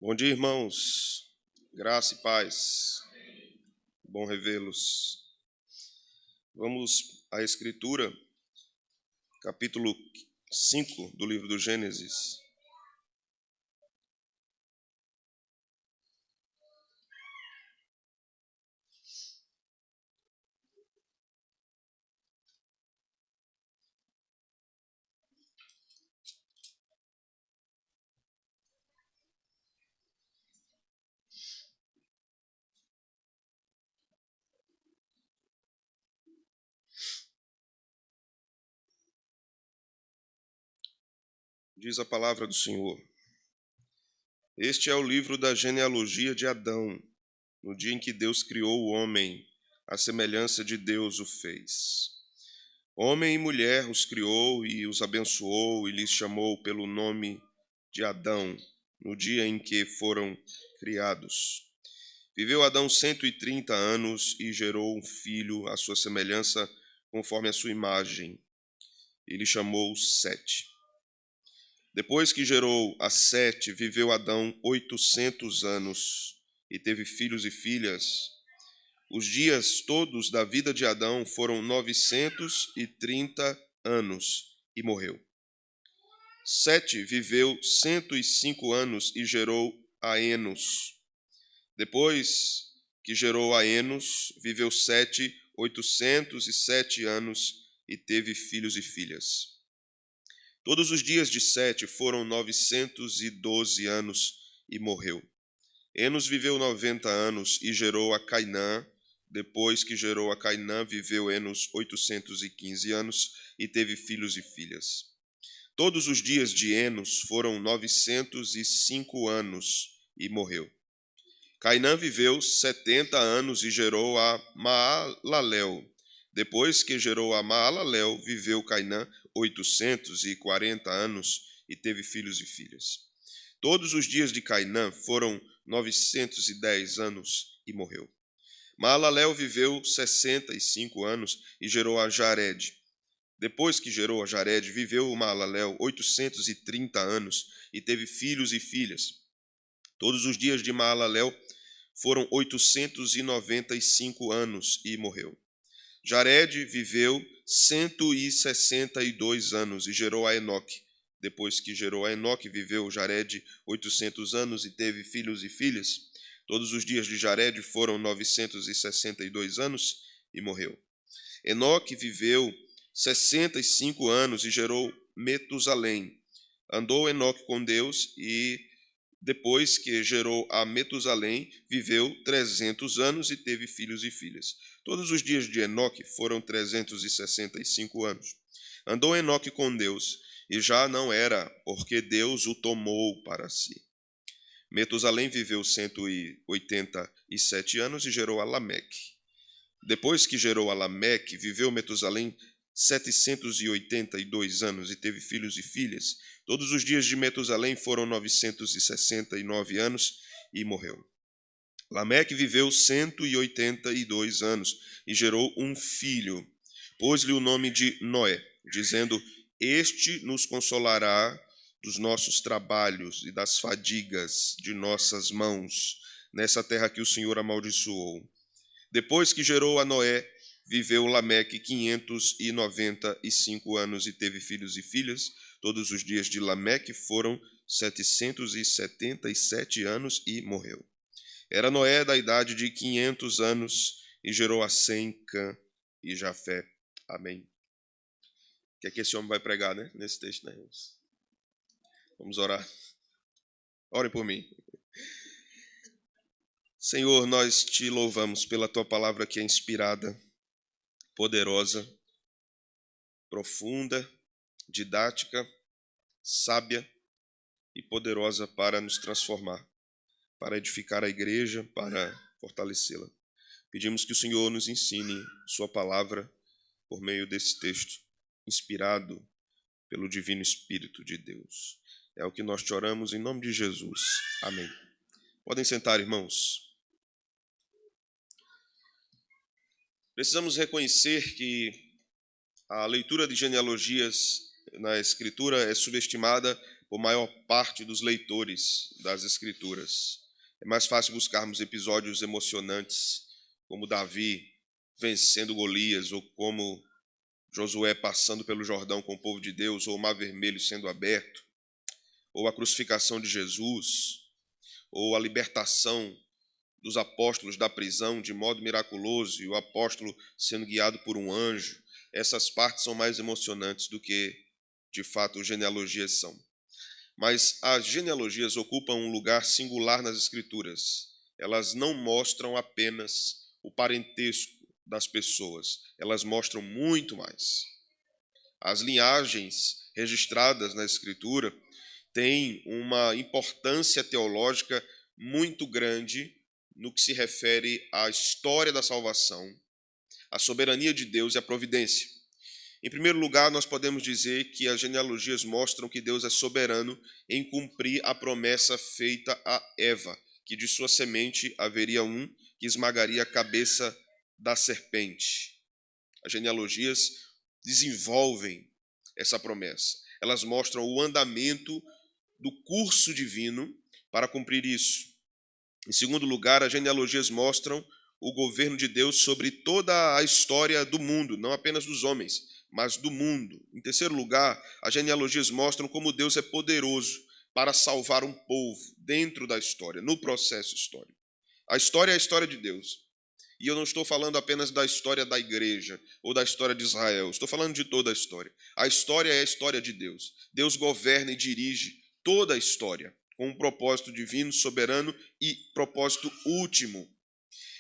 Bom dia, irmãos. Graça e paz. Bom revê-los. Vamos à Escritura, capítulo 5 do livro do Gênesis. Diz a palavra do Senhor. Este é o livro da genealogia de Adão, no dia em que Deus criou o homem, à semelhança de Deus o fez. Homem e mulher os criou e os abençoou e lhes chamou pelo nome de Adão, no dia em que foram criados. Viveu Adão 130 anos e gerou um filho à sua semelhança, conforme a sua imagem. Ele chamou Sete. Depois que gerou a Sete, viveu Adão 800 anos e teve filhos e filhas. Os dias todos da vida de Adão foram 930 anos e morreu. Sete viveu 105 anos e gerou a Enos. Depois que gerou a Enos, viveu Sete 807 anos e teve filhos e filhas. Todos os dias de Sete foram 912 anos e morreu. Enos viveu 90 anos e gerou a Cainã. Depois que gerou a Cainã, viveu Enos 815 anos e teve filhos e filhas. Todos os dias de Enos foram 905 anos e morreu. Cainã viveu 70 anos e gerou a Maalalel. Depois que gerou a Maalalel, viveu Cainã 840 anos e teve filhos e filhas. Todos os dias de Cainã foram 910 anos e morreu. Maalalel viveu 65 anos e gerou a Jared. Depois que gerou a Jared, viveu Maalalel 830 anos e teve filhos e filhas. Todos os dias de Maalalel foram 895 anos e morreu. Jared viveu 162 anos e gerou a Enoque. Depois que gerou a Enoque, viveu Jared 800 anos e teve filhos e filhas. Todos os dias de Jared foram 962 anos e morreu. Enoque viveu 65 anos e gerou Metusalém. Andou Enoque com Deus e depois que gerou a Metusalém, viveu 300 anos e teve filhos e filhas. Todos os dias de Enoque foram 365 anos. Andou Enoque com Deus, e já não era, porque Deus o tomou para si. Metusalém viveu 187 anos e gerou a Lameque. Depois que gerou a Lameque, viveu Metusalém 782 anos e teve filhos e filhas. Todos os dias de Metusalém foram 969 anos e morreu. Lameque viveu 182 anos e gerou um filho. Pôs-lhe o nome de Noé, dizendo: Este nos consolará dos nossos trabalhos e das fadigas de nossas mãos, nessa terra que o Senhor amaldiçoou. Depois que gerou a Noé, viveu Lameque 595 anos e teve filhos e filhas. Todos os dias de Lameque foram 777 anos e morreu. Era Noé da idade de 500 anos e gerou a Sem, Cã e Jafé. Amém. O que é que esse homem vai pregar, né? Nesse texto, né, irmãos? Vamos orar. Orem por mim. Senhor, nós te louvamos pela tua palavra que é inspirada, poderosa, profunda, didática, sábia e poderosa para nos transformar, para edificar a igreja, para fortalecê-la. Pedimos que o Senhor nos ensine sua palavra por meio desse texto, inspirado pelo Divino Espírito de Deus. É o que nós te oramos em nome de Jesus. Amém. Podem sentar, irmãos. Precisamos reconhecer que a leitura de genealogias na Escritura é subestimada por maior parte dos leitores das Escrituras. É mais fácil buscarmos episódios emocionantes, como Davi vencendo Golias, ou como Josué passando pelo Jordão com o povo de Deus, ou o Mar Vermelho sendo aberto, ou a crucificação de Jesus, ou a libertação dos apóstolos da prisão de modo miraculoso, e o apóstolo sendo guiado por um anjo. Essas partes são mais emocionantes do que, de fato, genealogias são. Mas as genealogias ocupam um lugar singular nas Escrituras. Elas não mostram apenas o parentesco das pessoas, elas mostram muito mais. As linhagens registradas na Escritura têm uma importância teológica muito grande no que se refere à história da salvação, à soberania de Deus e à providência. Em primeiro lugar, nós podemos dizer que as genealogias mostram que Deus é soberano em cumprir a promessa feita a Eva, que de sua semente haveria um que esmagaria a cabeça da serpente. As genealogias desenvolvem essa promessa. Elas mostram o andamento do curso divino para cumprir isso. Em segundo lugar, as genealogias mostram o governo de Deus sobre toda a história do mundo, não apenas dos homens, mas do mundo. Em terceiro lugar, as genealogias mostram como Deus é poderoso para salvar um povo dentro da história, no processo histórico. A história é a história de Deus. E eu não estou falando apenas da história da igreja ou da história de Israel. Estou falando de toda a história. A história é a história de Deus. Deus governa e dirige toda a história com um propósito divino, soberano e propósito último.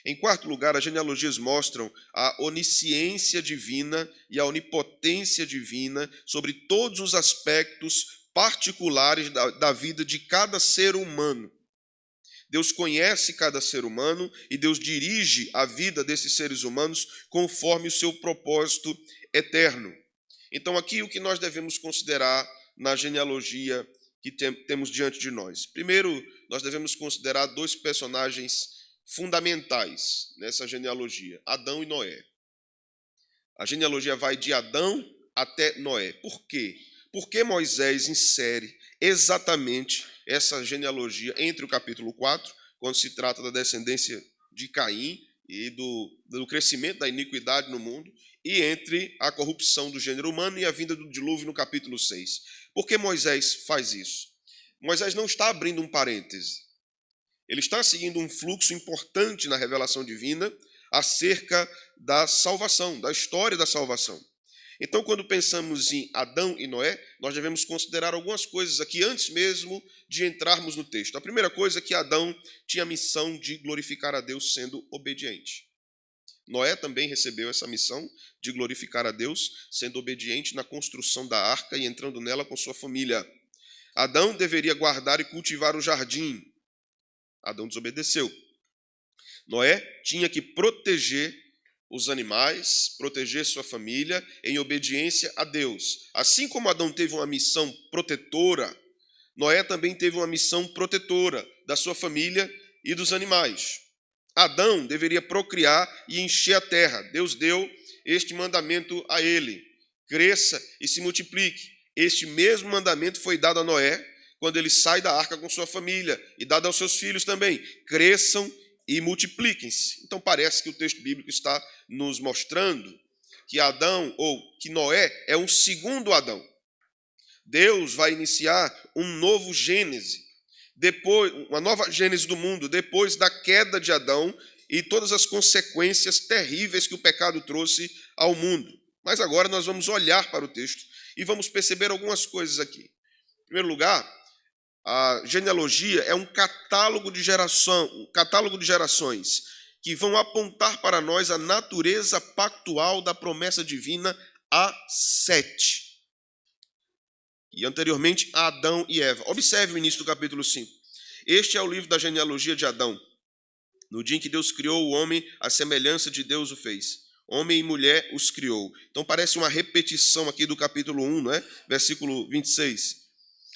Em quarto lugar, as genealogias mostram a onisciência divina e a onipotência divina sobre todos os aspectos particulares da vida de cada ser humano. Deus conhece cada ser humano e Deus dirige a vida desses seres humanos conforme o seu propósito eterno. Então, aqui o que nós devemos considerar na genealogia que temos diante de nós. Primeiro, nós devemos considerar dois personagens fundamentais nessa genealogia, Adão e Noé. A genealogia vai de Adão até Noé. Por quê? Porque Moisés insere exatamente essa genealogia entre o capítulo 4, quando se trata da descendência de Caim e do crescimento da iniquidade no mundo, e entre a corrupção do gênero humano e a vinda do dilúvio no capítulo 6. Por que Moisés faz isso? Moisés não está abrindo um parêntese. Ele está seguindo um fluxo importante na revelação divina acerca da salvação, da história da salvação. Então, quando pensamos em Adão e Noé, nós devemos considerar algumas coisas aqui antes mesmo de entrarmos no texto. A primeira coisa é que Adão tinha a missão de glorificar a Deus sendo obediente. Noé também recebeu essa missão de glorificar a Deus sendo obediente na construção da arca e entrando nela com sua família. Adão deveria guardar e cultivar o jardim. Adão desobedeceu. Noé tinha que proteger os animais, proteger sua família em obediência a Deus. Assim como Adão teve uma missão protetora, Noé também teve uma missão protetora da sua família e dos animais. Adão deveria procriar e encher a terra. Deus deu este mandamento a ele: cresça e se multiplique. Este mesmo mandamento foi dado a Noé quando ele sai da arca com sua família e dado aos seus filhos também: cresçam e multipliquem-se. Então parece que o texto bíblico está nos mostrando que Adão, ou que Noé, é um segundo Adão. Deus vai iniciar um novo Gênese, depois, uma nova Gênese do mundo, depois da queda de Adão e todas as consequências terríveis que o pecado trouxe ao mundo. Mas agora nós vamos olhar para o texto e vamos perceber algumas coisas aqui. Em primeiro lugar, a genealogia é um catálogo de gerações que vão apontar para nós a natureza pactual da promessa divina a Sete. E anteriormente a Adão e Eva. Observe o início do capítulo 5. Este é o livro da genealogia de Adão. No dia em que Deus criou o homem, a semelhança de Deus o fez. Homem e mulher os criou. Então parece uma repetição aqui do capítulo 1, não é? Versículo 26.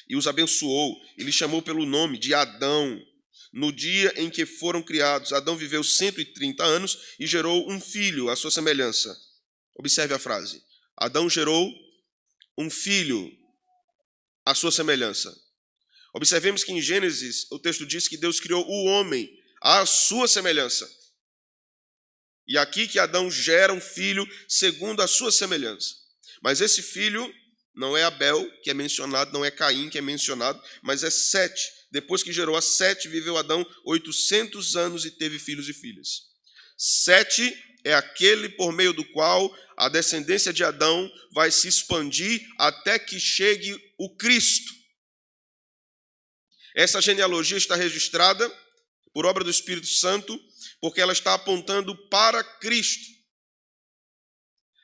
E os abençoou, e lhe chamou pelo nome de Adão. No dia em que foram criados, Adão viveu 130 anos e gerou um filho à sua semelhança. Observe a frase. Adão gerou um filho à sua semelhança. Observemos que em Gênesis o texto diz que Deus criou o homem à sua semelhança. E aqui que Adão gera um filho segundo a sua semelhança. Mas esse filho não é Abel, que é mencionado, não é Caim, que é mencionado, mas é Sete. Depois que gerou a Sete, viveu Adão 800 anos e teve filhos e filhas. Sete é aquele por meio do qual a descendência de Adão vai se expandir até que chegue o Cristo. Essa genealogia está registrada por obra do Espírito Santo, porque ela está apontando para Cristo,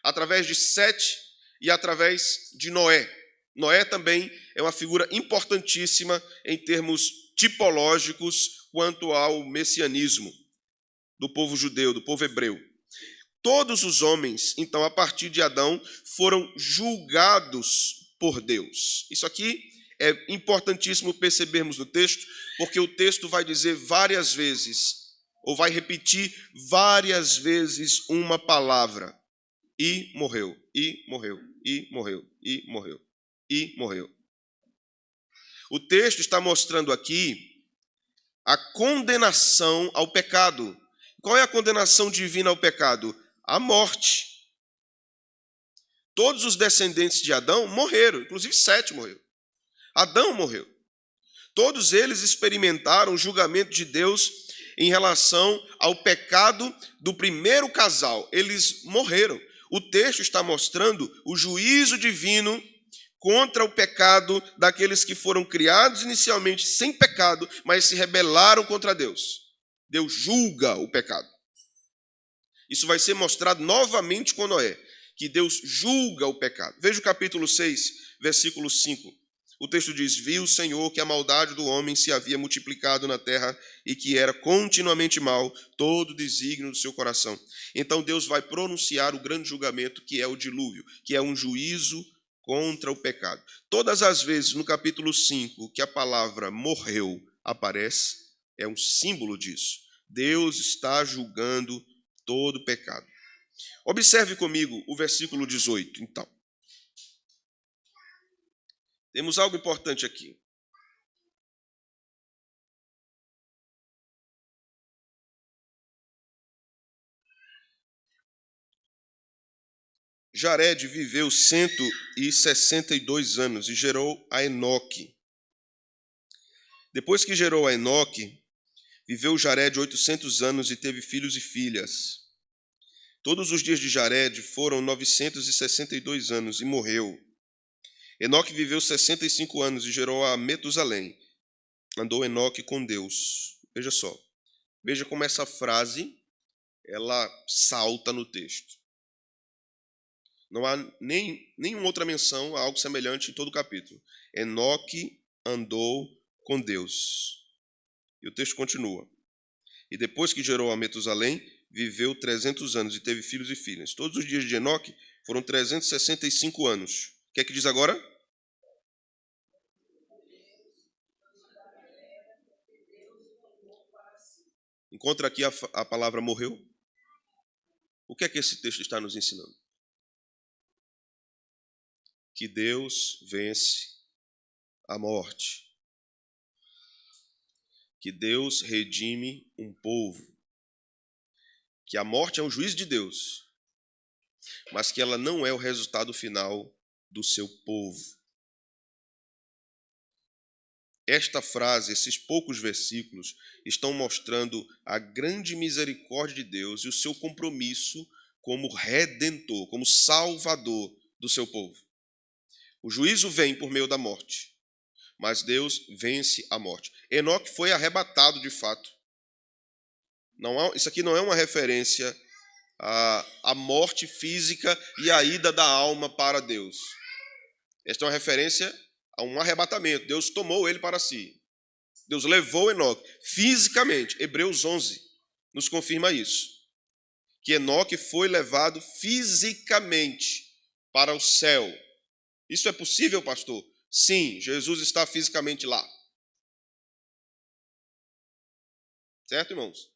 através de Sete e através de Noé. Noé também é uma figura importantíssima em termos tipológicos quanto ao messianismo do povo judeu, do povo hebreu. Todos os homens, então, a partir de Adão, foram julgados por Deus. Isso aqui é importantíssimo percebermos no texto, porque o texto vai dizer várias vezes, ou vai repetir várias vezes uma palavra. E morreu, e morreu, e morreu, e morreu, e morreu. O texto está mostrando aqui a condenação ao pecado. Qual é a condenação divina ao pecado? A morte. Todos os descendentes de Adão morreram, inclusive Sete morreu. Adão morreu. Todos eles experimentaram o julgamento de Deus em relação ao pecado do primeiro casal. Eles morreram. O texto está mostrando o juízo divino contra o pecado daqueles que foram criados inicialmente sem pecado, mas se rebelaram contra Deus. Deus julga o pecado. Isso vai ser mostrado novamente com Noé, que Deus julga o pecado. Veja o capítulo 6, versículo 5. O texto diz: viu o Senhor que a maldade do homem se havia multiplicado na terra e que era continuamente mal todo o desígnio do seu coração. Então Deus vai pronunciar o grande julgamento, que é o dilúvio, que é um juízo contra o pecado. Todas as vezes no capítulo 5 que a palavra morreu aparece, é um símbolo disso. Deus está julgando todo o pecado. Observe comigo o versículo 18, então. Temos algo importante aqui. Jared viveu 162 anos e gerou a Enoque. Depois que gerou a Enoque, viveu Jared 800 anos e teve filhos e filhas. Todos os dias de Jared foram 962 anos e morreu. Enoque viveu 65 anos e gerou a Metusalém. Andou Enoque com Deus. Veja só. Veja como essa frase ela salta no texto. Não há nenhuma outra menção a algo semelhante em todo o capítulo. Enoque andou com Deus. E o texto continua. E depois que gerou a Metusalém, viveu 300 anos e teve filhos e filhas. Todos os dias de Enoque foram 365 anos. O que é que diz agora? Encontra aqui a palavra morreu. O que é que esse texto está nos ensinando? Que Deus vence a morte. Que Deus redime um povo. Que a morte é um juízo de Deus, mas que ela não é o resultado final do seu povo. Esta frase, esses poucos versículos, estão mostrando a grande misericórdia de Deus e o seu compromisso como redentor, como salvador do seu povo. O juízo vem por meio da morte, mas Deus vence a morte. Enoque foi arrebatado de fato. Isso aqui não é uma referência à morte física e à ida da alma para Deus. Esta é uma referência a um arrebatamento. Deus tomou ele para si. Deus levou Enoque fisicamente. Hebreus 11 nos confirma isso. Que Enoque foi levado fisicamente para o céu. Isso é possível, pastor? Sim, Jesus está fisicamente lá. Certo, irmãos?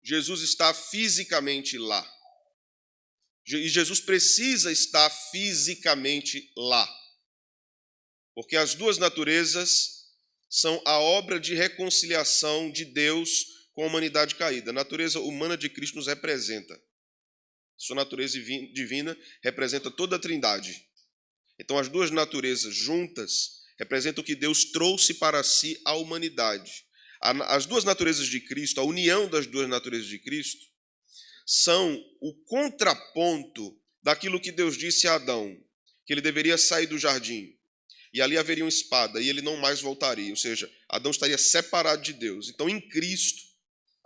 Jesus está fisicamente lá. E Jesus precisa estar fisicamente lá. Porque as duas naturezas são a obra de reconciliação de Deus com a humanidade caída. A natureza humana de Cristo nos representa. Sua natureza divina representa toda a Trindade. Então, as duas naturezas juntas representam o que Deus trouxe para si a humanidade. As duas naturezas de Cristo, a união das duas naturezas de Cristo, são o contraponto daquilo que Deus disse a Adão, que ele deveria sair do jardim, e ali haveria uma espada, e ele não mais voltaria, ou seja, Adão estaria separado de Deus. Então, em Cristo,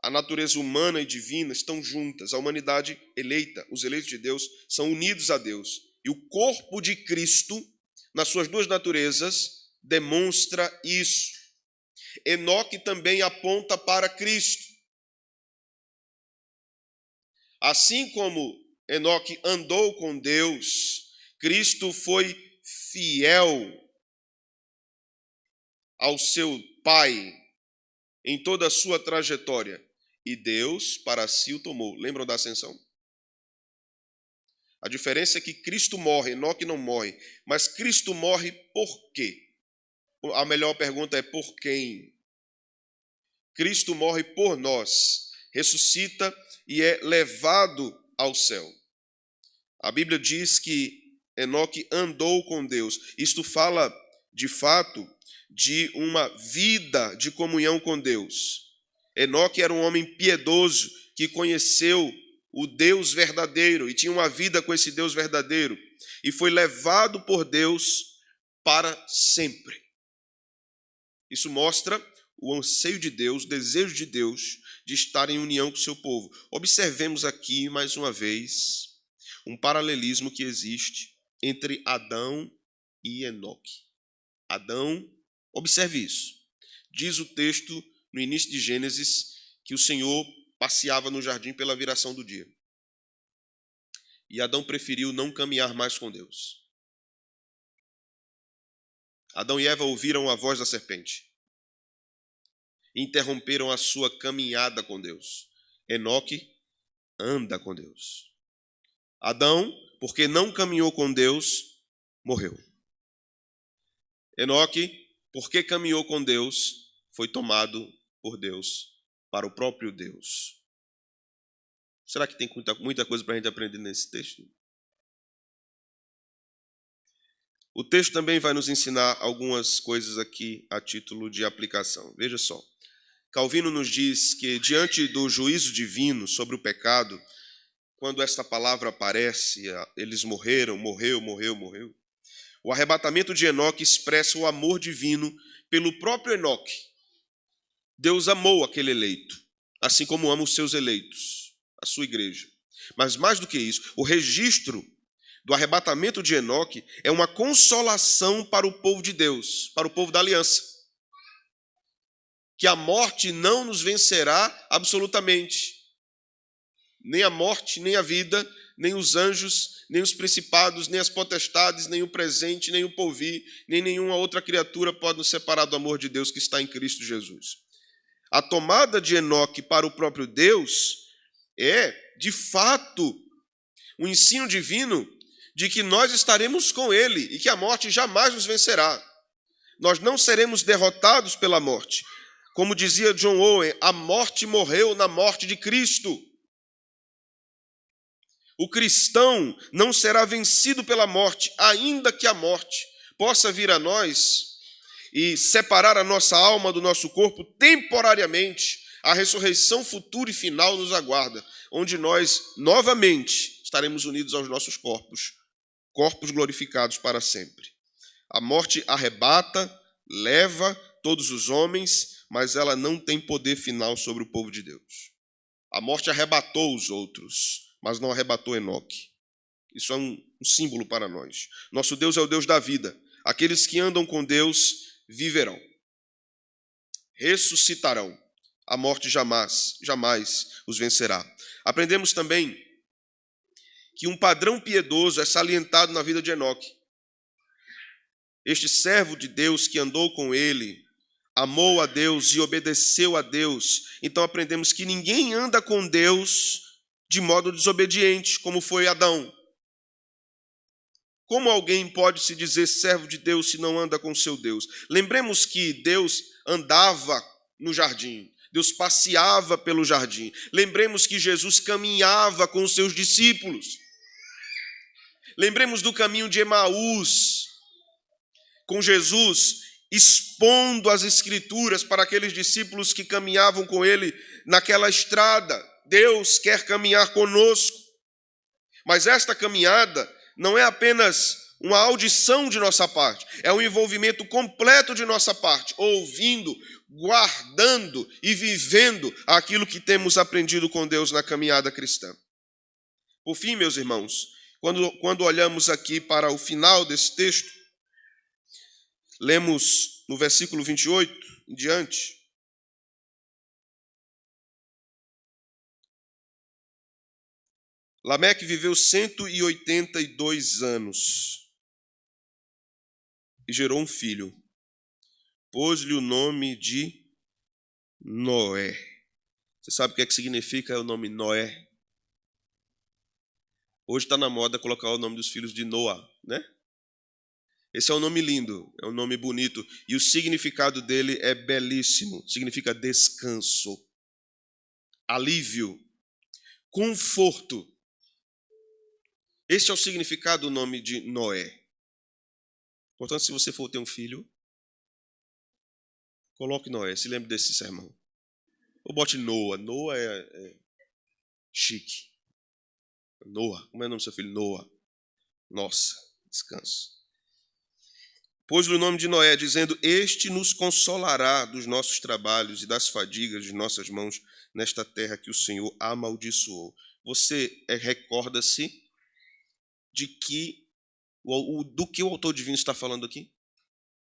a natureza humana e divina estão juntas, a humanidade eleita, os eleitos de Deus, são unidos a Deus. E o corpo de Cristo, nas suas duas naturezas, demonstra isso. Enoque também aponta para Cristo. Assim como Enoque andou com Deus, Cristo foi fiel ao seu Pai em toda a sua trajetória. E Deus para si o tomou. Lembram da ascensão? A diferença é que Cristo morre, Enoque não morre. Mas Cristo morre por quê? A melhor pergunta é por quem? Cristo morre por nós, ressuscita e é levado ao céu. A Bíblia diz que Enoque andou com Deus. Isto fala, de fato, de uma vida de comunhão com Deus. Enoque era um homem piedoso que conheceu o Deus verdadeiro e tinha uma vida com esse Deus verdadeiro e foi levado por Deus para sempre. Isso mostra o anseio de Deus, o desejo de Deus de estar em união com o seu povo. Observemos aqui, mais uma vez, um paralelismo que existe entre Adão e Enoque. Adão, observe isso. Diz o texto no início de Gênesis que o Senhor passeava no jardim pela viração do dia. E Adão preferiu não caminhar mais com Deus. Adão e Eva ouviram a voz da serpente e interromperam a sua caminhada com Deus. Enoque anda com Deus. Adão, porque não caminhou com Deus, morreu. Enoque, porque caminhou com Deus, foi tomado por Deus para o próprio Deus. Será que tem muita coisa para a gente aprender nesse texto? O texto também vai nos ensinar algumas coisas aqui a título de aplicação. Veja só. Calvino nos diz que diante do juízo divino sobre o pecado, quando esta palavra aparece, eles morreram, morreu. O arrebatamento de Enoque expressa o amor divino pelo próprio Enoque. Deus amou aquele eleito, assim como ama os seus eleitos, a sua igreja. Mas mais do que isso, o registro do arrebatamento de Enoque é uma consolação para o povo de Deus, para o povo da aliança. Que a morte não nos vencerá absolutamente. Nem a morte, nem a vida, nem os anjos, nem os principados, nem as potestades, nem o presente, nem o porvir, nem nenhuma outra criatura pode nos separar do amor de Deus que está em Cristo Jesus. A tomada de Enoque para o próprio Deus é, de fato, um ensino divino de que nós estaremos com Ele e que a morte jamais nos vencerá. Nós não seremos derrotados pela morte. Como dizia John Owen, a morte morreu na morte de Cristo. O cristão não será vencido pela morte, ainda que a morte possa vir a nós e separar a nossa alma do nosso corpo temporariamente. A ressurreição futura e final nos aguarda, onde nós novamente estaremos unidos aos nossos corpos, corpos glorificados para sempre. A morte arrebata, leva todos os homens, mas ela não tem poder final sobre o povo de Deus. A morte arrebatou os outros, mas não arrebatou Enoque. Isso é um símbolo para nós. Nosso Deus é o Deus da vida. Aqueles que andam com Deus viverão, ressuscitarão. A morte jamais os vencerá. Aprendemos também que um padrão piedoso é salientado na vida de Enoque. Este servo de Deus que andou com ele, amou a Deus e obedeceu a Deus. Então aprendemos que ninguém anda com Deus de modo desobediente, como foi Adão. Como alguém pode se dizer servo de Deus se não anda com seu Deus? Lembremos que Deus andava no jardim, Deus passeava pelo jardim. Lembremos que Jesus caminhava com os seus discípulos. Lembremos do caminho de Emaús, com Jesus expondo as Escrituras para aqueles discípulos que caminhavam com ele naquela estrada. Deus quer caminhar conosco, mas esta caminhada não é apenas uma audição de nossa parte, é um envolvimento completo de nossa parte, ouvindo, guardando e vivendo aquilo que temos aprendido com Deus na caminhada cristã. Por fim, meus irmãos, quando olhamos aqui para o final desse texto, lemos no versículo 28 em diante. Lameque viveu 182 anos e gerou um filho. Pôs-lhe o nome de Noé. Você sabe o que significa o nome Noé? Hoje está na moda colocar o nome dos filhos de Noa, né? Esse é um nome lindo, é um nome bonito. E o significado dele é belíssimo. Significa descanso, alívio, conforto. Este é o significado do nome de Noé. Portanto, se você for ter um filho, coloque Noé, se lembre desse sermão. Ou bote Noa. Noa é chique. Noa, como é o nome do seu filho? Noa. Nossa, descanso. Pôs-lhe o nome de Noé, dizendo: este nos consolará dos nossos trabalhos e das fadigas de nossas mãos nesta terra que o Senhor amaldiçoou. Você recorda-se de que do que o autor divino está falando aqui?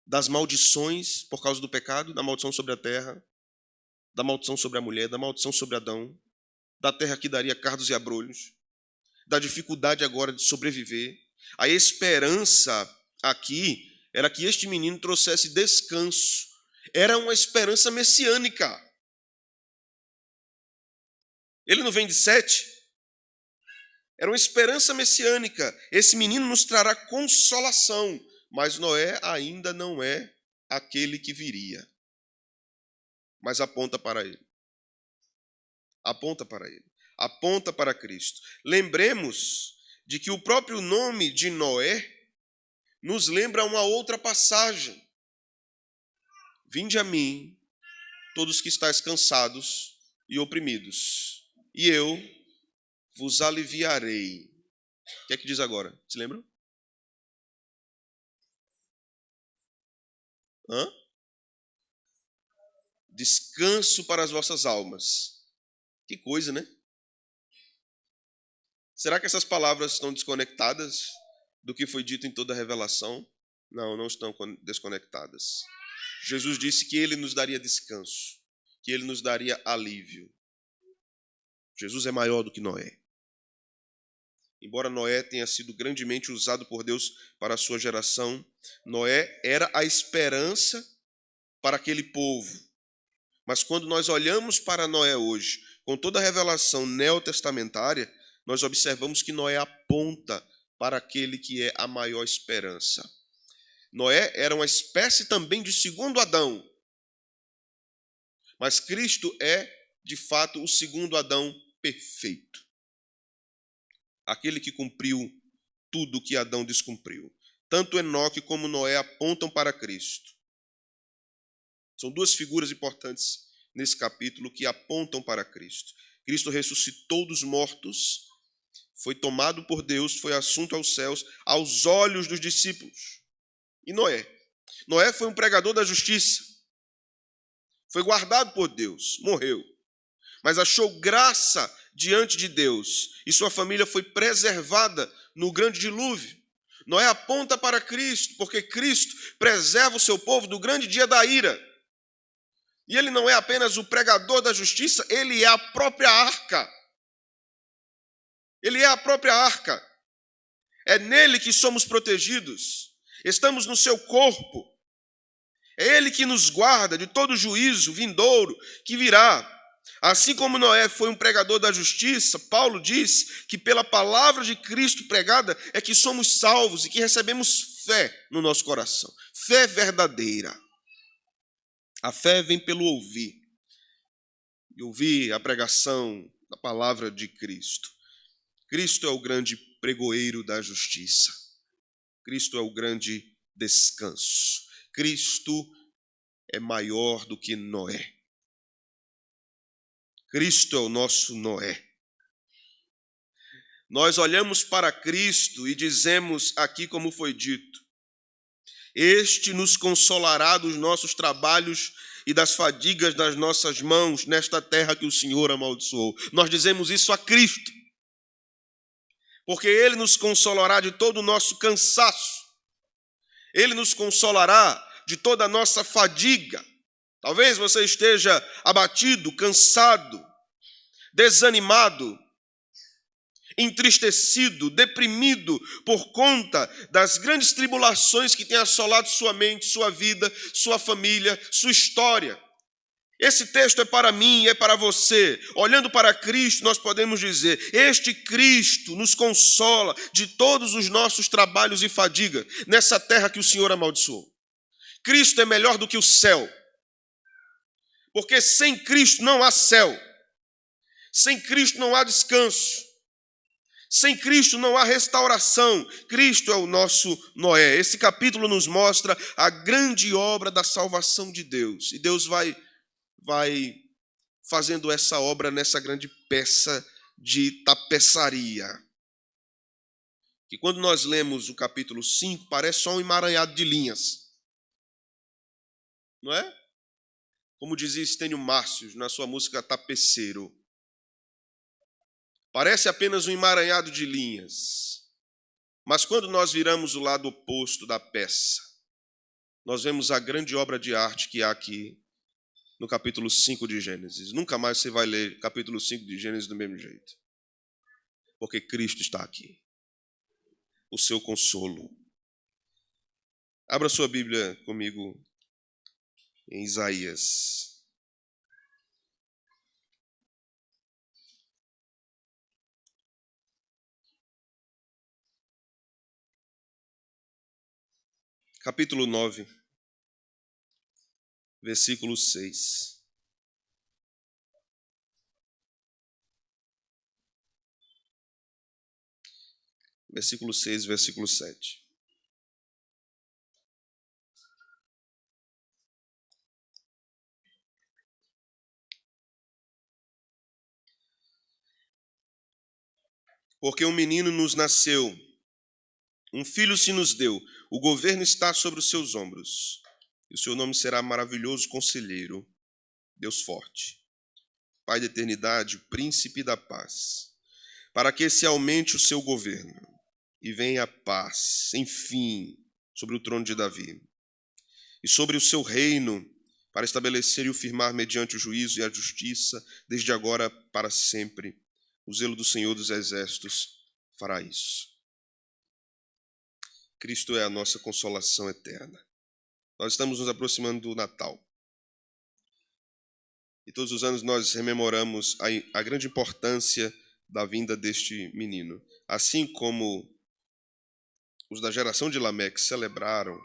Das maldições por causa do pecado, da maldição sobre a terra, da maldição sobre a mulher, da maldição sobre Adão, da terra que daria cardos e abrolhos, da dificuldade agora de sobreviver. A esperança aqui era que este menino trouxesse descanso. Era uma esperança messiânica. Ele não vem de Sete? Era uma esperança messiânica. Esse menino nos trará consolação, mas Noé ainda não é aquele que viria. Mas aponta para ele. Aponta para ele. Aponta para Cristo. Lembremos de que o próprio nome de Noé nos lembra uma outra passagem. Vinde a mim, todos que estáis cansados e oprimidos, e eu vos aliviarei. O que é que diz agora? Se lembram? Descanso para as vossas almas. Que coisa, né? Será que essas palavras estão desconectadas do que foi dito em toda a revelação? Não, não estão desconectadas. Jesus disse que ele nos daria descanso, que ele nos daria alívio. Jesus é maior do que Noé. Embora Noé tenha sido grandemente usado por Deus para a sua geração, Noé era a esperança para aquele povo. Mas quando nós olhamos para Noé hoje, com toda a revelação neotestamentária, nós observamos que Noé aponta para aquele que é a maior esperança. Noé era uma espécie também de segundo Adão. Mas Cristo é, de fato, o segundo Adão perfeito. Aquele que cumpriu tudo o que Adão descumpriu. Tanto Enoque como Noé apontam para Cristo. São duas figuras importantes nesse capítulo que apontam para Cristo. Cristo ressuscitou dos mortos, foi tomado por Deus, foi assunto aos céus, aos olhos dos discípulos. E Noé? Noé foi um pregador da justiça. Foi guardado por Deus, morreu. Mas achou graça diante de Deus. E sua família foi preservada no grande dilúvio. Noé aponta para Cristo, porque Cristo preserva o seu povo do grande dia da ira. E ele não é apenas o pregador da justiça, ele é a própria arca. Ele é a própria arca. É nele que somos protegidos. Estamos no seu corpo. É ele que nos guarda de todo juízo vindouro que virá. Assim como Noé foi um pregador da justiça, Paulo diz que pela palavra de Cristo pregada é que somos salvos e que recebemos fé no nosso coração. Fé verdadeira. A fé vem pelo ouvir. E ouvir a pregação da palavra de Cristo. Cristo é o grande pregoeiro da justiça. Cristo é o grande descanso. Cristo é maior do que Noé. Cristo é o nosso Noé. Nós olhamos para Cristo e dizemos aqui como foi dito: este nos consolará dos nossos trabalhos e das fadigas das nossas mãos nesta terra que o Senhor amaldiçoou. Nós dizemos isso a Cristo, porque Ele nos consolará de todo o nosso cansaço. Ele nos consolará de toda a nossa fadiga. Talvez você esteja abatido, cansado, desanimado, entristecido, deprimido por conta das grandes tribulações que têm assolado sua mente, sua vida, sua família, sua história. Esse texto é para mim, é para você. Olhando para Cristo, nós podemos dizer: este Cristo nos consola de todos os nossos trabalhos e fadigas nessa terra que o Senhor amaldiçoou. Cristo é melhor do que o céu, porque sem Cristo não há céu, sem Cristo não há descanso, sem Cristo não há restauração. Cristo é o nosso Noé. Esse capítulo nos mostra a grande obra da salvação de Deus. E Deus vai fazendo essa obra nessa grande peça de tapeçaria. Que quando nós lemos o capítulo 5, parece só um emaranhado de linhas. Não é? Como dizia Estênio Márcios na sua música Tapeceiro. Parece apenas um emaranhado de linhas. Mas quando nós viramos o lado oposto da peça, nós vemos a grande obra de arte que há aqui no capítulo 5 de Gênesis. Nunca mais você vai ler capítulo 5 de Gênesis do mesmo jeito. Porque Cristo está aqui. O seu consolo. Abra sua Bíblia comigo em Isaías. Capítulo 9, versículo 6. Versículo 6, versículo 7. Porque um menino nos nasceu, um filho se nos deu, o governo está sobre os seus ombros, e o seu nome será maravilhoso conselheiro, Deus forte, Pai da eternidade, príncipe da paz, para que se aumente o seu governo e venha a paz, enfim, sobre o trono de Davi, e sobre o seu reino, para estabelecer e o firmar mediante o juízo e a justiça, desde agora para sempre. O zelo do Senhor dos Exércitos fará isso. Cristo é a nossa consolação eterna. Nós estamos nos aproximando do Natal. E todos os anos nós rememoramos a grande importância da vinda deste menino. Assim como os da geração de Lameque celebraram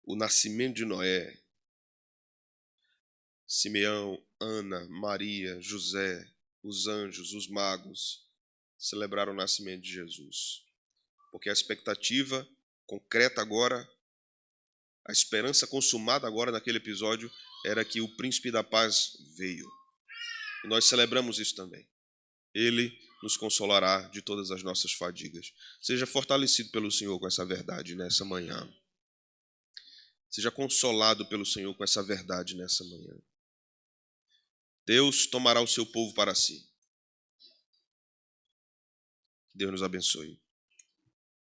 o nascimento de Noé, Simeão, Ana, Maria, José, os anjos, os magos, celebraram o nascimento de Jesus. Porque a expectativa concreta agora, a esperança consumada agora naquele episódio, era que o príncipe da paz veio. E nós celebramos isso também. Ele nos consolará de todas as nossas fadigas. Seja fortalecido pelo Senhor com essa verdade nessa manhã. Seja consolado pelo Senhor com essa verdade nessa manhã. Deus tomará o seu povo para si. Deus nos abençoe.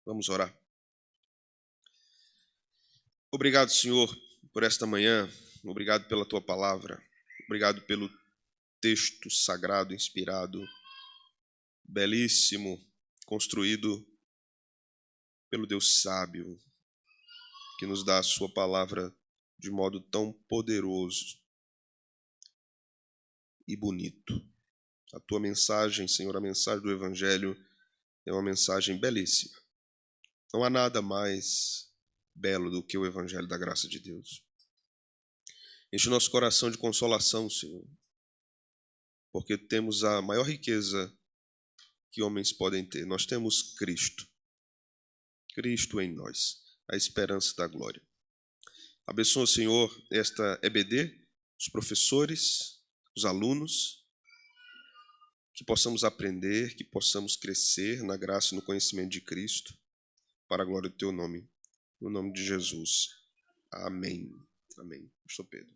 Vamos orar. Obrigado, Senhor, por esta manhã. Obrigado pela tua palavra. Obrigado pelo texto sagrado, inspirado, belíssimo, construído pelo Deus sábio, que nos dá a sua palavra de modo tão poderoso. e bonito. A tua mensagem, Senhor, a mensagem do Evangelho é uma mensagem belíssima. Não há nada mais belo do que o Evangelho da graça de Deus. Enche o nosso coração de consolação, Senhor, porque temos a maior riqueza que homens podem ter. Nós temos Cristo. Cristo em nós, a esperança da glória. Abençoa, Senhor, esta EBD, os professores, os alunos, que possamos aprender, que possamos crescer na graça e no conhecimento de Cristo, para a glória do Teu nome. No nome de Jesus. Amém. Amém. Pastor Pedro.